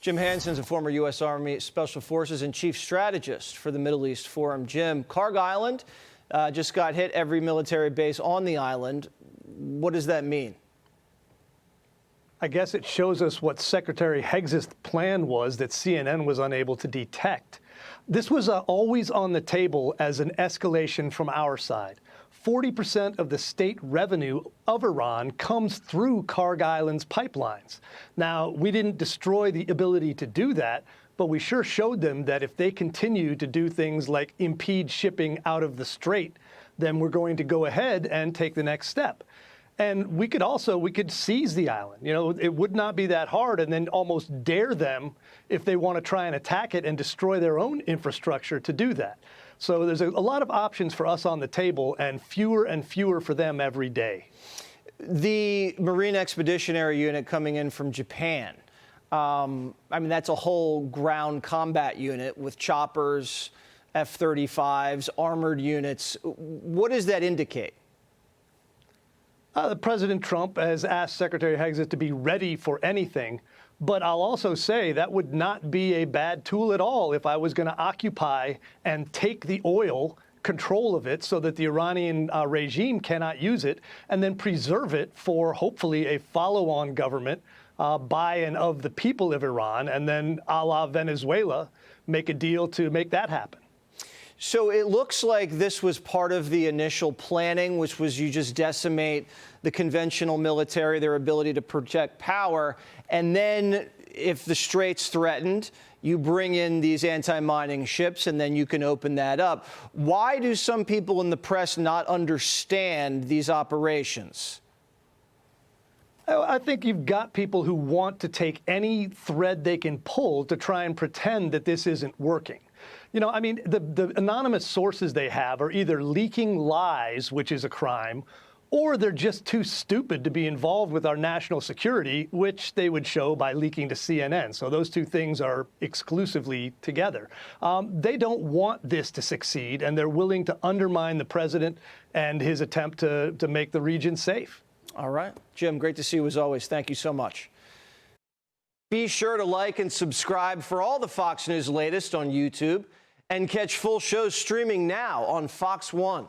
Jim Hanson is a former U.S. Army Special Forces and chief strategist for the Middle East Forum. Jim, Kharg Island just got hit, every military base on the island. What does that mean? I guess it shows us what Secretary Heggs' plan was that CNN was unable to detect. This was always on the table as an escalation from our side. 40% of the state revenue of Iran comes through Kharg Island's pipelines. Now, we didn't destroy the ability to do that, but we sure showed them that if they continue to do things like impede shipping out of the strait, then we're going to go ahead and take the next step. And we could seize the island. You know, it would not be that hard, and then almost dare them if they want to try and attack it and destroy their own infrastructure to do that. So there's a lot of options for us on the table and fewer for them every day. The Marine Expeditionary Unit coming in from Japan, I mean, that's a whole ground combat unit with choppers, F-35s, armored units. What does that indicate? President Trump has asked Secretary Heggs to be ready for anything, but I'll also say that would not be a bad tool at all if I was going to occupy and take the oil, control of it, so that the Iranian regime cannot use it, and then preserve it for hopefully a follow-on government by and of the people of Iran, and then a la Venezuela, make a deal to make that happen. So it looks like this was part of the initial planning, which was you just decimate the conventional military, their ability to project power, and then if the strait's threatened, you bring in these anti-mining ships, and then you can open that up. Why do some people in the press not understand these operations? I think you've got people who want to take any thread they can pull to try and pretend that this isn't working. You know, I mean, the anonymous sources they have are either leaking lies, which is a crime, or they're just too stupid to be involved with our national security, which they would show by leaking to CNN. So those two things are exclusively together. They don't want this to succeed, and they're willing to undermine the president and his attempt to make the region safe. All right. Jim, great to see you as always. Thank you so much. Be sure to like and subscribe for all the Fox News latest on YouTube, and catch full shows streaming now on Fox One.